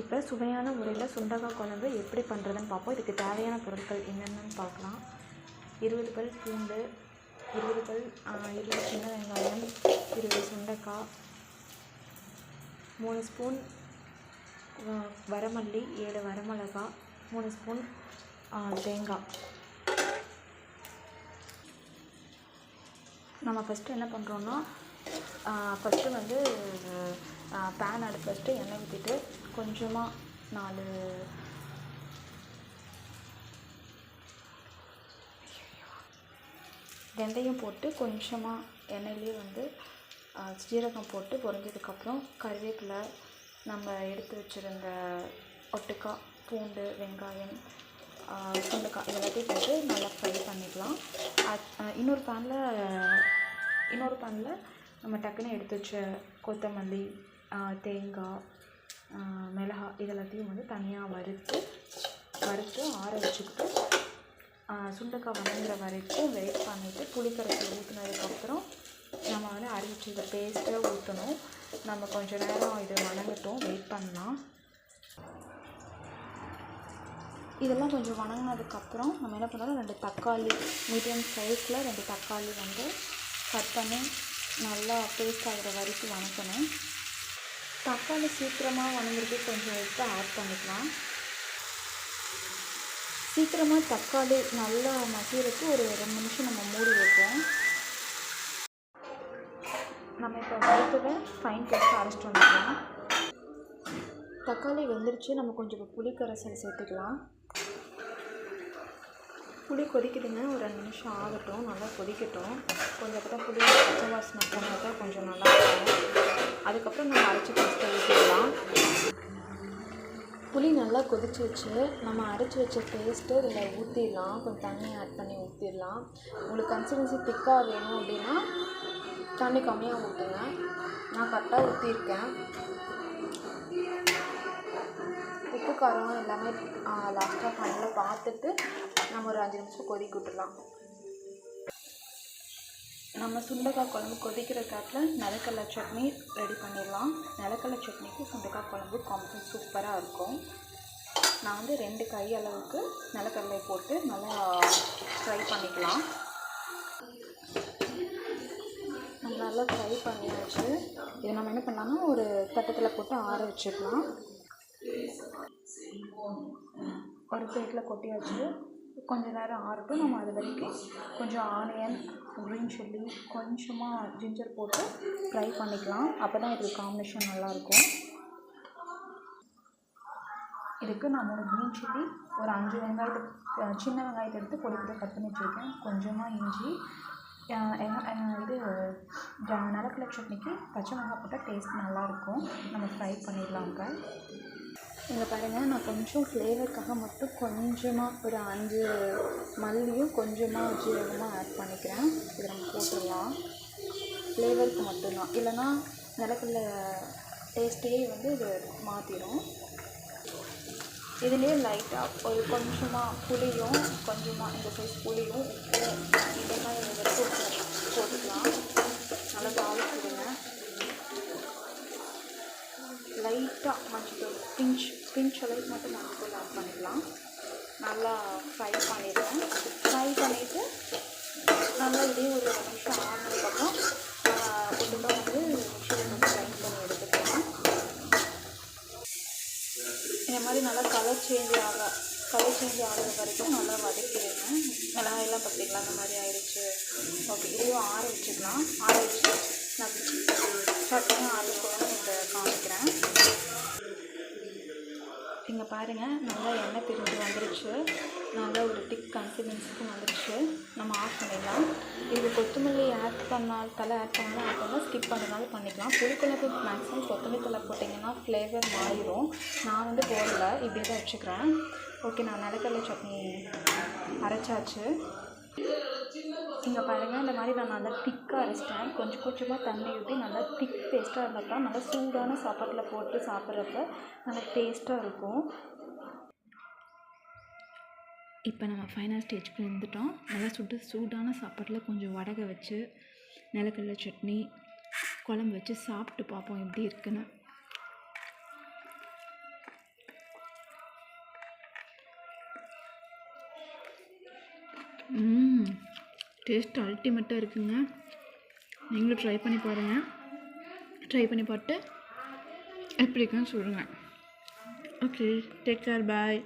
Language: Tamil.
இப்போ சுவையான முறையில் சுண்டக்காய் குழம்பு எப்படி பண்ணுறதுன்னு பார்ப்போம். இதுக்கு தேவையான பொருட்கள் என்னென்னு பார்க்கலாம். 20 பல் பூண்டு, 20 சின்ன வெங்காயம், 20 சுண்டக்காய், 3 ஸ்பூன் வரமல்லி, 7 வரமிளகா, 3 ஸ்பூன் தேங்காய். நம்ம ஃபஸ்ட்டு என்ன பண்ணுறோன்னா, ஃபஸ்ட்டு வந்து பேன் அடுப்பு வச்சுட்டு எண்ணெய் ஊற்றிட்டு கொஞ்சமாக 4 வெந்தயம் போட்டு கொஞ்சமாக எண்ணெயிலே வந்து சீரகம் போட்டு பொரிஞ்சதுக்கப்புறம் கருவேப்பிலை, நம்ம எடுத்து வச்சுருந்த ஒட்டுக்காய், பூண்டு, வெங்காயம், சுண்டைக்காய் இதெல்லாத்தையும் போட்டு நல்லா ஃப்ரை பண்ணிக்கலாம். இன்னொரு பேனில் நம்ம டக்குன்னு எடுத்து வச்ச கொத்தமல்லி, தேங்காய், மிளகாய் இதெல்லாத்தையும் வந்து தனியாக வறுத்து ஆற வச்சுக்கிட்டு சுண்டைக்காய் வதங்குற வரைக்கும் வெயிட் பண்ணிவிட்டு புளிக்கரைச்சி ஊற்றினதுக்கப்புறம் நம்ம வந்து அரைச்சி இந்த பேஸ்ட்டை ஊற்றணும். நம்ம கொஞ்சம் நேரம் இது வதங்கட்டும், வெயிட் பண்ணலாம். இதெல்லாம் கொஞ்சம் வதங்கினதுக்கப்புறம் நம்ம என்ன பண்ணணும், 2 தக்காளி மீடியம் சைஸில் 2 தக்காளி வந்து கட் பண்ணி நல்லா பேஸ்ட் ஆகிற வரைக்கும் வதக்கணும். தக்காளி சீக்கிரமாக வதங்குறதுக்கு கொஞ்சம் உப்பு ஆட் பண்ணிக்கலாம். சீக்கிரமாக தக்காளி நல்லா மசிறதுக்கு ஒரு 2 நிமிஷம் நம்ம மூடி வைப்போம். நம்ம இப்போ வறுத்ததை ஃபைன் பேஸ்ட்டாக அரைச்சிட்டு வந்துக்கலாம். தக்காளி வெந்துருச்சு. நம்ம கொஞ்சம் புளி கரைசல் சேர்த்துக்கலாம். புளி கொதிக்குதுங்க, ஒரு 2 நிமிஷம் ஆகட்டும், நல்லா கொதிக்கட்டும். கொஞ்சம் அப்புறம் புளி பச்சை வாசனை போனால் தான் கொஞ்சம் நல்லா இருக்கும். அதுக்கப்புறம் நம்ம அரைச்சி பேஸ்ட்டை ஊற்றிடலாம். புளி நல்லா கொதிச்சிருச்சு. நம்ம அரைச்சி வச்ச பேஸ்ட்டு இதில் ஊற்றிடலாம். கொஞ்சம் தண்ணி ஆட் பண்ணி ஊற்றிடலாம். உங்களுக்கு கன்சிஸ்டன்சி திக்காக வேணும் அப்படின்னா தண்ணி கம்மியாக ஊற்றுங்க. நான் கரெக்டாக ஊற்றிருக்கேன். உப்பு காரம் எல்லாமே லாஸ்ட்டாக ஃபைனலாக பார்த்துட்டு நம்ம ஒரு 5 நிமிஷம் கொதிக்க விட்டுடலாம். நம்ம சுண்டைக்காய் குழம்பு கொதிக்கிற காட்டில் நிலக்கடலை சட்னி ரெடி பண்ணிடலாம். நிலக்கடலை சட்னிக்கு சுண்டைக்காய் குழம்பு காம்பினேஷன் சூப்பராக இருக்கும். நான் வந்து 2 கை அளவுக்கு நிலக்கடலை போட்டு நல்லா ஃப்ரை பண்ணிக்கலாம். நல்லா ஃப்ரை பண்ணியாச்சு. இது நம்ம என்ன பண்ணலாம்னா ஒரு தட்டத்தில் போட்டு ஆற வச்சுக்கலாம். ஒரு பிளேட்டில் கொட்டியாச்சு. கொஞ்சம் நேரம் ஆறட்டும். நம்ம அது வரைக்கும் கொஞ்சம் ஆனியன், க்ரீன் சில்லி, கொஞ்சமாக ஜிஞ்சர் போட்டு ஃப்ரை பண்ணிக்கலாம். அப்போ தான் இதுக்கு காம்பினேஷன் நல்லாயிருக்கும். இதுக்கு நான் 3 க்ரீன் சில்லி, ஒரு 5 வெங்காயத்தை சின்ன வெங்காயத்தை எடுத்து பொடி பொடி கட் பண்ணி வச்சுருக்கேன். கொஞ்சமாக இஞ்சி, இது நிலக்கடலை சட்னிக்கு பச்சை மிளகாய் போட்டால் டேஸ்ட் நல்லாயிருக்கும். நம்ம ஃப்ரை பண்ணிடலாங்க. இங்கே பாருங்கள், நான் கொஞ்சம் ஃப்ளேவருக்காக மட்டும் கொஞ்சமாக ஒரு 5 மல்லியும் கொஞ்சமாக ஜீரகமாக ஆட் பண்ணிக்கிறேன். இதை நம்ம போட்டுடலாம். ஃப்ளேவருக்கு மட்டும்தான், இல்லைன்னா நிலக்கடலை டேஸ்ட்டையே வந்து இது மாற்றிடும். இதுலேயே லைட்டாக ஒரு கொஞ்சமாக புளியும், கொஞ்சமாக இந்த சைஸ் புளியும், உப்பு இதெல்லாம் போட்டுக்கலாம். நல்லா தாளிச்சிடுங்க. லைட்டாக மஞ்சள் பிஞ்ச் அளவுக்கு மட்டும் மஞ்சள் ஆட் பண்ணிக்கலாம். நல்லா ஃப்ரை பண்ணிடுவேன். ஃப்ரை பண்ணிவிட்டு நல்லா இதையும் ஒரு 2 நிமிஷம் ஆனதுக்கப்புறம் ஒட்டுக்காக வந்து மிக்சியில் வந்து கிரைண்ட் பண்ணி எடுத்துக்கலாம். இந்த மாதிரி நல்லா கலர் சேஞ்ச் ஆகிற வரைக்கும் நல்லா வதக்கிடுங்க. மிளகாயெல்லாம் பார்த்திங்களா அந்த மாதிரி ஆயிடுச்சு. ஓகே, இதையும் ஆற வச்சுக்கலாம். ஆற வச்சு நான் சட்னியும் ஆறுக்குள்ள இதை காமிக்கிறேன். இங்கே பாருங்கள், நல்லா எண்ணெய் பிரிஞ்சு வந்துருச்சு. நல்லா ஒரு திக் கன்சிஸ்டன்சிக்கு வந்துருச்சு. நம்ம ஆஃப் பண்ணிடலாம். இது கொத்தமல்லி தலை ஆட் பண்ணாலும் ஸ்கிப் பண்ணுறதுனால பண்ணிக்கலாம். புளிக்குழம்பு மேக்ஸிமம் கொத்தமல்லி தலை போட்டிங்கன்னா ஃப்ளேவர் மாறிடும். நான் வந்து போடலை, இப்படியே தான் வச்சுக்கிறேன். ஓகே, நான் நிலக்கடலை சட்னி அரைச்சாச்சு. இங்கே பாருங்கள், இந்த மாதிரி நான் நல்லா திக்காக அரைச்சிட்டேன். கொஞ்சமாக தண்ணி ஊற்றி நல்லா திக் பேஸ்ட்டாக இருந்தால் தான் நல்லா சூடான சாப்பாட்டில் போட்டு சாப்பிட்றப்ப நல்லா டேஸ்ட்டாக இருக்கும். இப்போ நம்ம ஃபைனல் ஸ்டேஜ்க்கு வந்துட்டோம். நல்லா சூடான சாப்பாட்டில் கொஞ்சம் வடகை வச்சு நிலக்கடலை சட்னி குழம்பு வச்சு சாப்பிட்டு பார்ப்போம் எப்படி இருக்குன்னு. டேஸ்ட் அல்டிமேட்டாக இருக்குங்க. நீங்களும் ட்ரை பண்ணி பாருங்கள். ட்ரை பண்ணி பார்த்து எப்படி இருக்குன்னு சொல்லுங்கள். ஓகே, டேக் கேர், பாய்.